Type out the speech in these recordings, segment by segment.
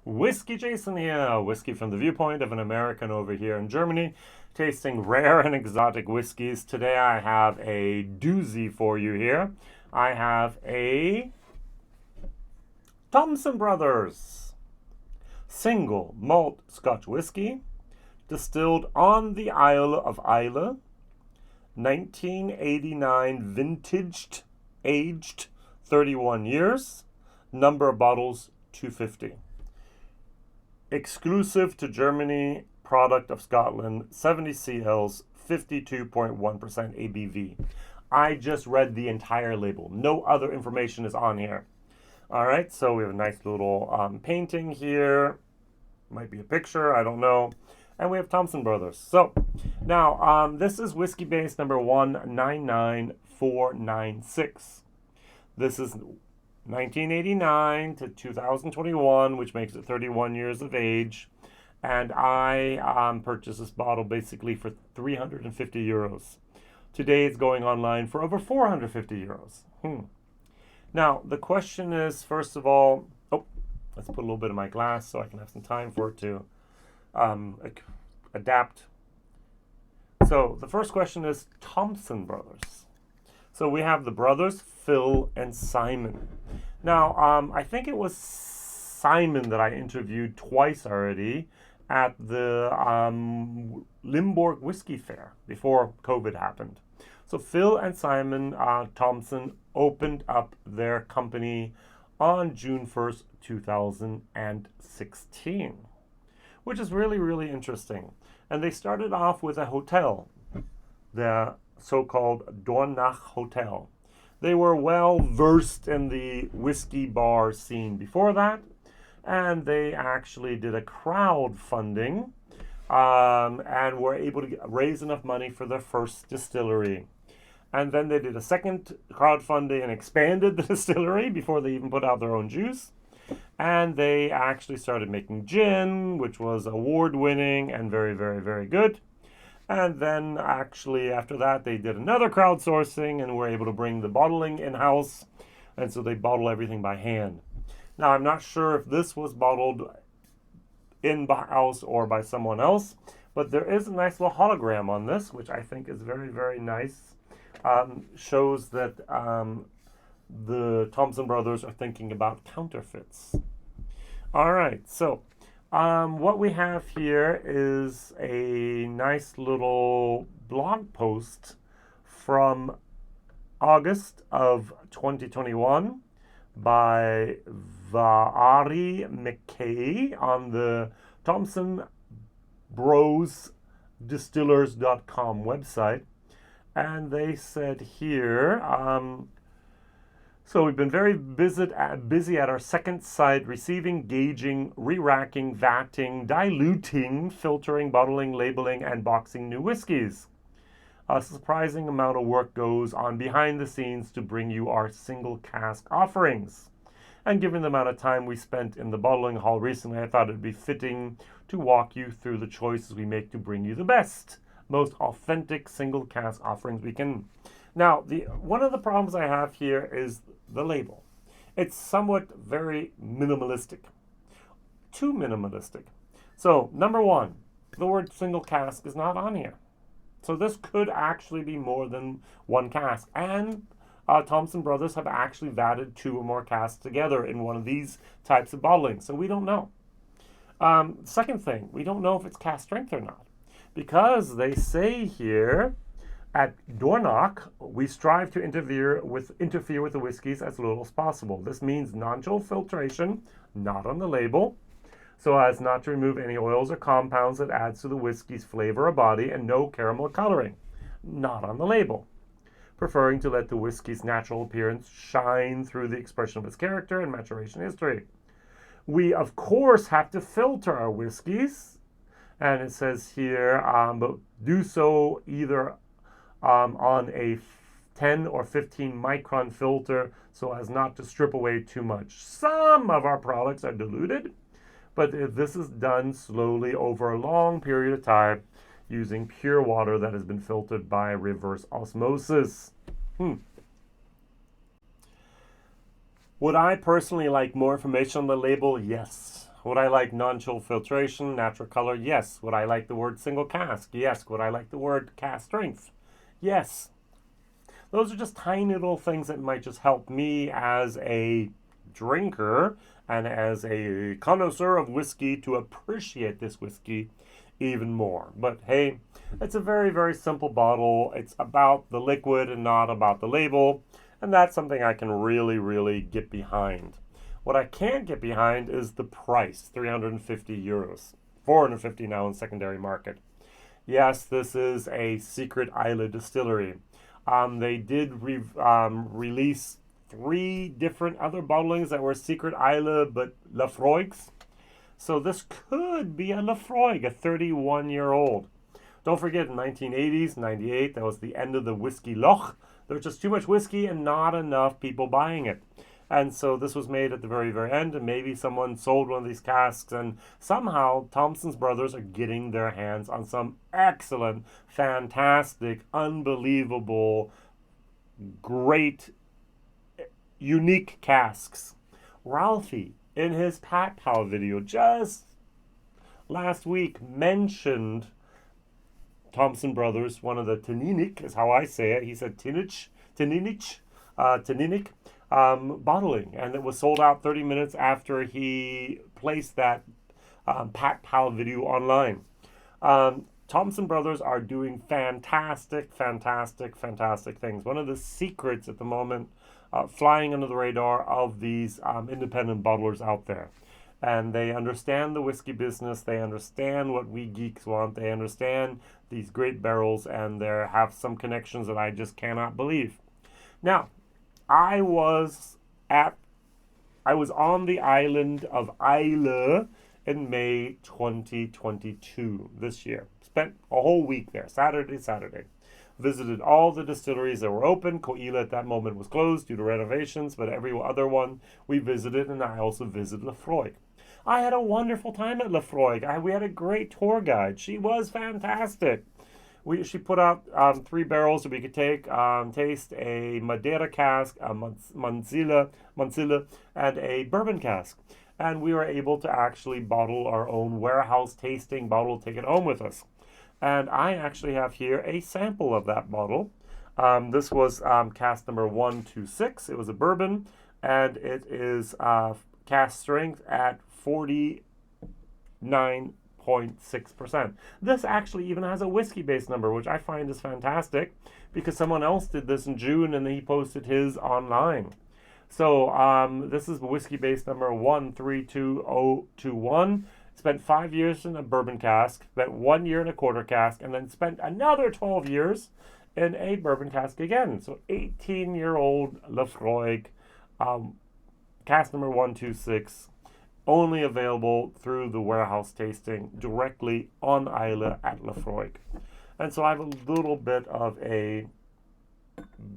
WhiskyJason here, whiskey from the viewpoint of an American over here in Germany, tasting rare and exotic whiskeys. Today I have a doozy for you here. I have a Thompson Bros. Single Malt Scotch Whisky, distilled on the Isle of Islay, 1989 vintaged, aged 31 years, number of bottles 250. Exclusive to Germany, product of Scotland, 70 CLs, 52.1% ABV. I just read the entire label. No other information is on here. All right, so we have a nice little painting here. Might be a picture, I don't know. And we have Thompson Bros. So now this is Whiskybase number 199496. This is 1989 to 2021, which makes it 31 years of age. And I purchased this bottle basically for 350 euros. Today it's going online for over 450 euros. Now, the question is, first of all, let's put a little bit of my glass so I can have some time for it to adapt. So the first question is Thompson Brothers. So we have the brothers, Phil and Simon. Now, I think it was Simon that I interviewed twice already at the Limburg Whiskey Fair before COVID happened. So Phil and Simon Thompson opened up their company on June 1st, 2016, which is really, really interesting. And they started off with a hotel, the so-called Dornach Hotel. They were well versed in the whiskey bar scene before that, and they actually did a crowdfunding and were able to raise enough money for their first distillery. And then they did a second crowdfunding and expanded the distillery before they even put out their own juice. And they actually started making gin, which was award-winning and very, very, very good. And then actually after that, they did another crowdsourcing and were able to bring the bottling in-house. And so they bottle everything by hand. Now, I'm not sure if this was bottled in-house or by someone else, but there is a nice little hologram on this, which I think is very, very nice. Shows that the Thompson Brothers are thinking about counterfeits. All right, so what we have here is a nice little blog post from August of 2021 by Va'ari McKay on the Thompson Bros Distillers.com website. And they said here, so we've been very busy at our second site, receiving, gauging, re-racking, vatting, diluting, filtering, bottling, labeling, and boxing new whiskeys. A surprising amount of work goes on behind the scenes to bring you our single cask offerings. And given the amount of time we spent in the bottling hall recently, I thought it'd be fitting to walk you through the choices we make to bring you the best, most authentic single cask offerings we can. Now, one of the problems I have here is the label. It's somewhat very minimalistic. Too minimalistic. So, number one, the word single cask is not on here. So this could actually be more than one cask. And Thompson Brothers have actually vatted 2 or more casks together in one of these types of bottling. So we don't know. Second thing, we don't know if it's cask strength or not. Because they say here, at Dornach, we strive to interfere with the whiskeys as little as possible. This means non-chill filtration, not on the label, so as not to remove any oils or compounds that adds to the whiskey's flavor or body, and no caramel coloring, not on the label. Preferring to let the whiskey's natural appearance shine through the expression of its character and maturation history. We, of course, have to filter our whiskeys, and it says here, but do so either on a 10 or 15 micron filter so as not to strip away too much. Some of our products are diluted, but this is done slowly over a long period of time using pure water that has been filtered by reverse osmosis. Would I personally like more information on the label? Yes. Would I like non-chill filtration, natural color? Yes. Would I like the word single cask? Yes. Would I like the word cask strength? Yes. Those are just tiny little things that might just help me as a drinker and as a connoisseur of whiskey to appreciate this whiskey even more. But hey, it's a very, very simple bottle. It's about the liquid and not about the label. And that's something I can really, really get behind. What I can't get behind is the price, 350 euros, 450 now in secondary market. Yes, this is a secret Islay distillery. They did release 3 different other bottlings that were secret Islay but Laphroaigs. So this could be a Laphroaig, a 31-year-old. Don't forget, in 1980s, 98, that was the end of the whiskey loch. There was just too much whiskey and not enough people buying it. And so this was made at the very, very end, and maybe someone sold one of these casks, and somehow Thompson Bros are getting their hands on some excellent, fantastic, unbelievable, great, unique casks. Ralphie, in his Pat Pal video just last week, mentioned Thompson Brothers, one of the Teninik, is how I say it. He said Teninik, bottling, and it was sold out 30 minutes after he placed that Pat Pal video online. Thompson Brothers are doing fantastic things. One of the secrets at the moment, flying under the radar of these independent bottlers out there. And they understand the whiskey business. They understand what we geeks want. They understand these great barrels, and they have some connections that I just cannot believe. Now, I was on the island of Islay in May 2022 this year. Spent a whole week there, Saturday. Visited all the distilleries that were open. Coila at that moment was closed due to renovations, but every other one we visited, and I also visited Laphroaig. I had a wonderful time at Laphroaig. We had a great tour guide. She was fantastic. She put out 3 barrels that we could take, taste a Madeira cask, a Mansilla, and a bourbon cask. And we were able to actually bottle our own warehouse tasting bottle, take it home with us. And I actually have here a sample of that bottle. This was cask number 126. It was a bourbon, and it is cask strength at 49.6%. This actually even has a Whiskybase number, which I find is fantastic because someone else did this in June and he posted his online. So this is Whiskybase number 132021. Spent 5 years in a bourbon cask, spent 1 year in a quarter cask, and then spent another 12 years in a bourbon cask again. So 18-year-old Laphroaig, cask number 126, only available through the warehouse tasting directly on Islay at Laphroaig. And so I have a little bit of a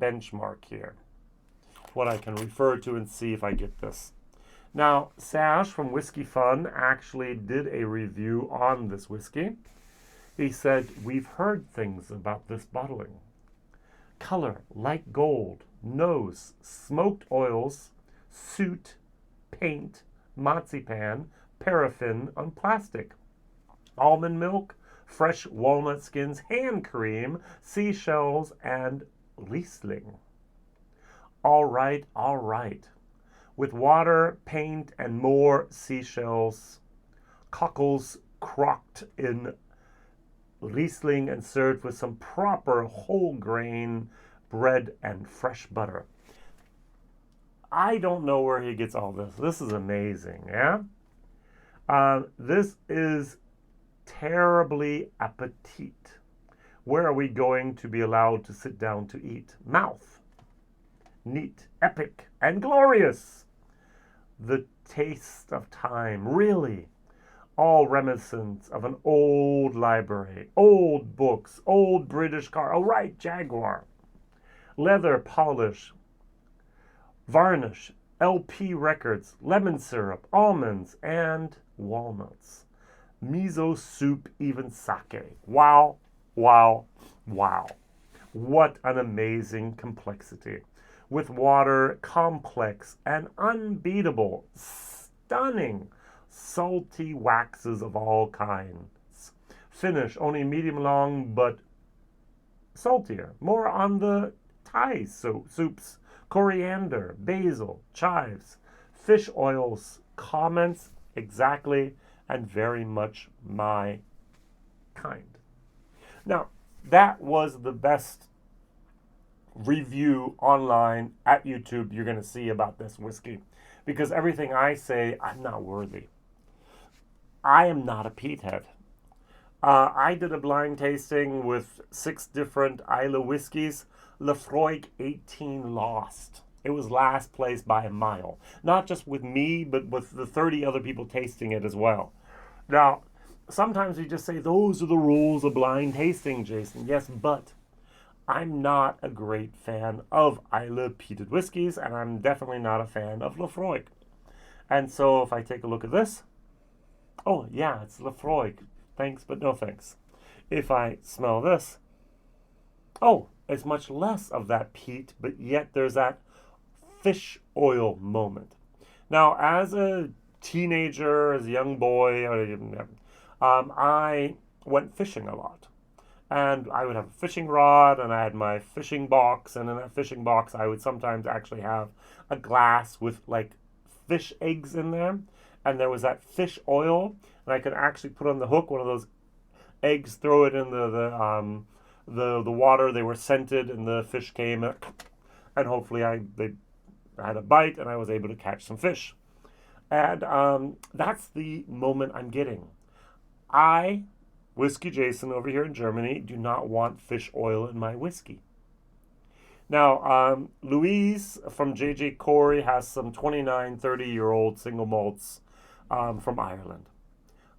benchmark here, what I can refer to and see if I get this. Now, Sash from Whiskey Fun actually did a review on this whiskey. He said, "We've heard things about this bottling. Color, light gold. Nose, smoked oils, soot, paint, marzipan, paraffin on plastic. Almond milk, fresh walnut skins, hand cream, seashells, and Riesling. All right. With water, paint, and more seashells, cockles crocked in Riesling and served with some proper whole grain bread and fresh butter." I don't know where he gets all this. This is amazing, yeah? This is terribly appetit. Where are we going to be allowed to sit down to eat? Mouth. Neat, epic, and glorious. The taste of time, really. All reminiscent of an old library, old books, old British car. Oh, right, Jaguar. Leather polish, varnish, LP records, lemon syrup, almonds, and walnuts. Miso soup, even sake. Wow. What an amazing complexity. With water, complex and unbeatable, stunning, salty waxes of all kinds. Finish only medium long, but saltier. More on the Thai soups, coriander, basil, chives, fish oils, comments exactly and very much my kind. Now, that was the best review online at YouTube you're going to see about this whiskey, because everything I say, I'm not worthy. I am not a peat head. I did a blind tasting with 6 different Islay whiskeys. Laphroaig 18 lost. It was last place by a mile. Not just with me, but with the 30 other people tasting it as well. Now, sometimes we just say, those are the rules of blind tasting, Jason. Yes, but I'm not a great fan of Islay peated whiskeys, and I'm definitely not a fan of Laphroaig. And so if I take a look at this, oh yeah, it's Laphroaig. Thanks, but no thanks. If I smell this, oh, it's much less of that peat, but yet there's that fish oil moment. Now, as a teenager, as a young boy, I went fishing a lot. And I would have a fishing rod, and I had my fishing box, and in that fishing box I would sometimes actually have a glass with like fish eggs in there, and there was that fish oil, and I could actually put on the hook one of those eggs, throw it in the water. They were scented, and the fish came, and hopefully they had a bite, and I was able to catch some fish. And that's the moment I'm getting. I, WhiskyJason over here in Germany, do not want fish oil in my whiskey. Now, Louise from JJ Corey has some 29, 30-year-old single malts from Ireland.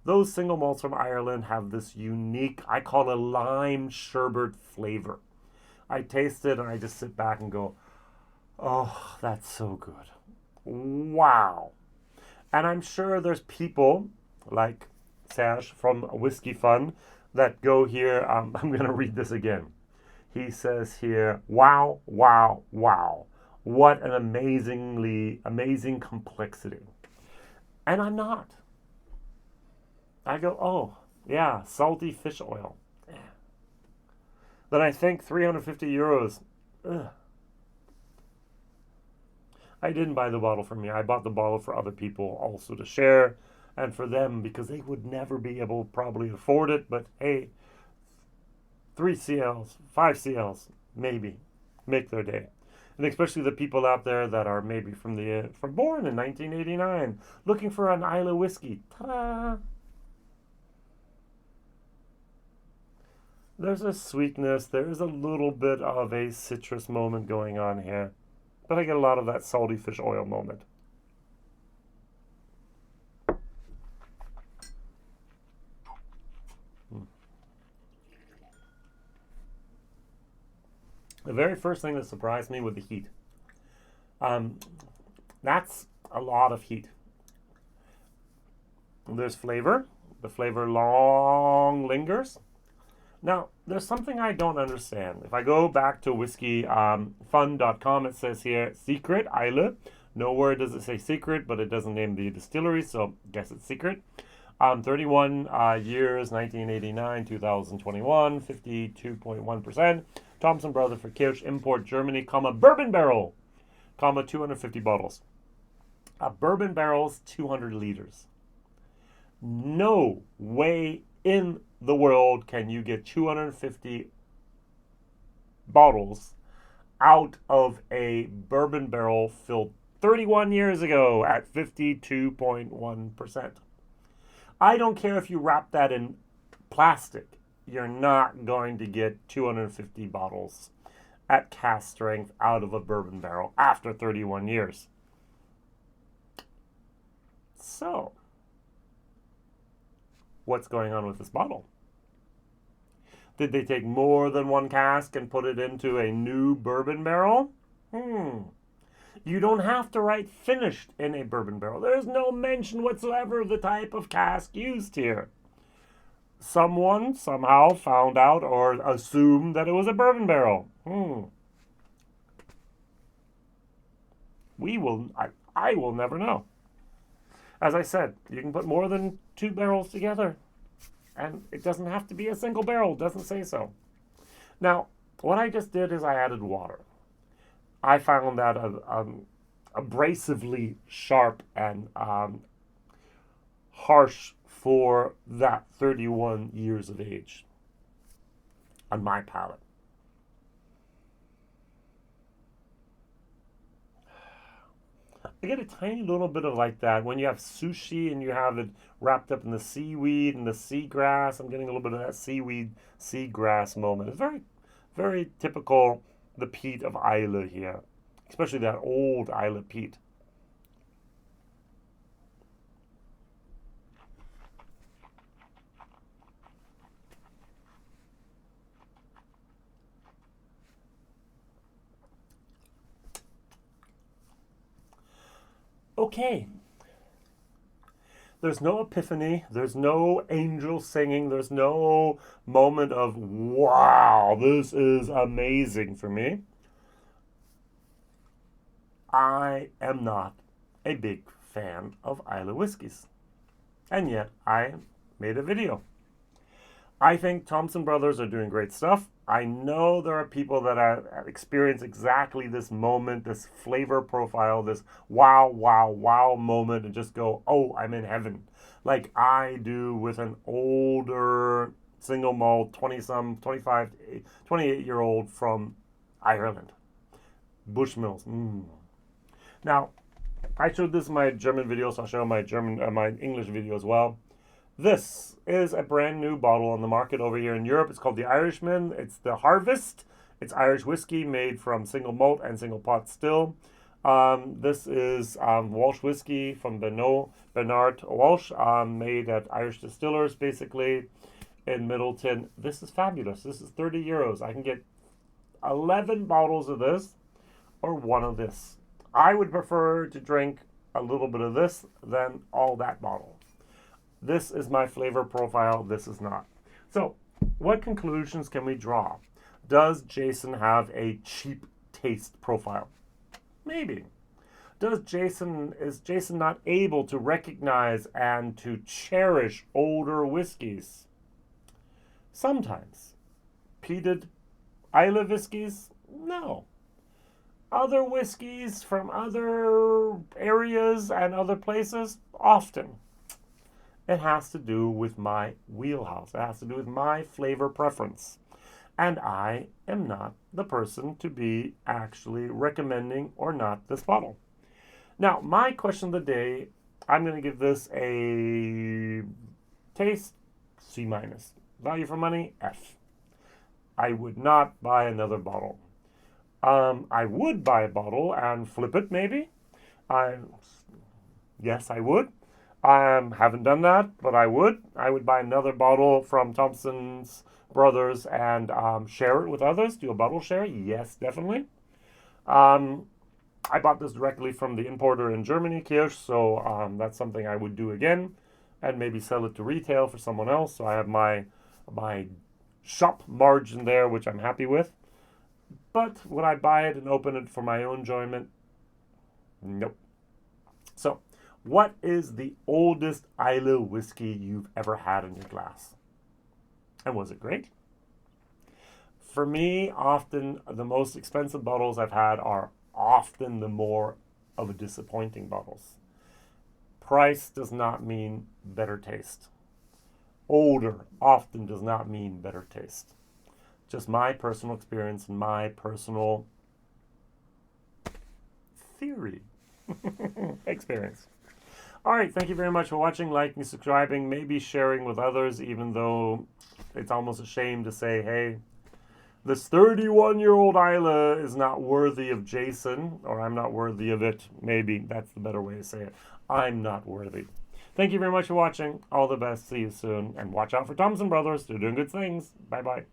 Those single malts from Ireland have this unique, I call it lime sherbet flavor. I taste it and I just sit back and go, oh, that's so good. Wow. And I'm sure there's people like Sash from Whiskey Fun that go here. I'm going to read this again. He says here, wow, wow, wow. What an amazing complexity. And I'm not. I go, oh, yeah, salty fish oil. Then I think 350 euros. Ugh. I didn't buy the bottle for me. I bought the bottle for other people also to share, and for them because they would never be able to probably afford it. But hey, 3 CLs, 5 CLs, maybe make their day. And especially the people out there that are maybe from born in 1989, looking for an Islay whiskey. Ta-da! There's a sweetness, there's a little bit of a citrus moment going on here. But I get a lot of that salty fish oil moment. The very first thing that surprised me was the heat. That's a lot of heat. There's flavor. The flavor long lingers. Now, there's something I don't understand. If I go back to whiskyfun.com, it says here, secret, Islay. Nowhere does it say secret, but it doesn't name the distillery, so I guess it's secret. 31 years, 1989, 2021, 52.1%. Thompson Bros for Kirsch, import Germany, bourbon barrel, 250 bottles. A bourbon barrel's 200 liters. No way in the world can you get 250 bottles out of a bourbon barrel filled 31 years ago at 52.1%. I don't care if you wrap that in plastic. You're not going to get 250 bottles at cask strength out of a bourbon barrel after 31 years. So, what's going on with this bottle? Did they take more than one cask and put it into a new bourbon barrel? You don't have to write finished in a bourbon barrel. There's no mention whatsoever of the type of cask used here. Someone somehow found out or assumed that it was a bourbon barrel. I will never know. As I said, you can put more than 2 barrels together, and it doesn't have to be a single barrel. It doesn't say so. Now, what I just did is I added water. I found that abrasively sharp and harsh for that 31 years of age on my palate. I get a tiny little bit of like that when you have sushi and you have it wrapped up in the seaweed and the seagrass. I'm getting a little bit of that seaweed, seagrass moment. It's very, very typical, the peat of Islay here, especially that old Islay peat. Okay. There's no epiphany. There's no angel singing. There's no moment of, wow, this is amazing for me. I am not a big fan of Islay whiskeys. And yet, I made a video. I think Thompson Brothers are doing great stuff. I know there are people that have experienced exactly this moment, this flavor profile, this wow, wow, wow moment, and just go, oh, I'm in heaven. Like I do with an older single malt, 20-some, 25, 28-year-old from Ireland. Bushmills. Now, I showed this in my German video, so I'll show my English video as well. This is a brand new bottle on the market over here in Europe. It's called the Irishman. It's the Harvest. It's Irish whiskey made from single malt and single pot still. This is Walsh whiskey from Bernard Walsh, made at Irish Distillers, basically, in Middleton. This is fabulous. This is 30 euros. I can get 11 bottles of this or one of this. I would prefer to drink a little bit of this than all that bottle. This is my flavor profile. This is not. So, what conclusions can we draw? Does Jason have a cheap taste profile? Maybe. Is Jason not able to recognize and to cherish older whiskeys? Sometimes. Peated Islay whiskeys? No. Other whiskeys from other areas and other places? Often. It has to do with my wheelhouse. It has to do with my flavor preference. And I am not the person to be actually recommending or not this bottle. Now, my question of the day, I'm going to give this a taste C-. Value for money, F. I would not buy another bottle. I would buy a bottle and flip it, maybe. Yes, I would. Haven't done that, but I would. I would buy another bottle from Thompson Brothers and share it with others. Do a bottle share? Yes, definitely. I bought this directly from the importer in Germany, Kirsch, so that's something I would do again, and maybe sell it to retail for someone else. So I have my shop margin there, which I'm happy with. But would I buy it and open it for my own enjoyment? Nope. So, what is the oldest Islay whiskey you've ever had in your glass? And was it great? For me, often the most expensive bottles I've had are often the more of a disappointing bottles. Price does not mean better taste. Older often does not mean better taste. Just my personal experience and my personal theory. Experience. All right, thank you very much for watching, liking, subscribing, maybe sharing with others, even though it's almost a shame to say, hey, this 31-year-old Islay is not worthy of Jason, or I'm not worthy of it. Maybe that's the better way to say it. I'm not worthy. Thank you very much for watching. All the best. See you soon. And watch out for Thompson Brothers. They're doing good things. Bye-bye.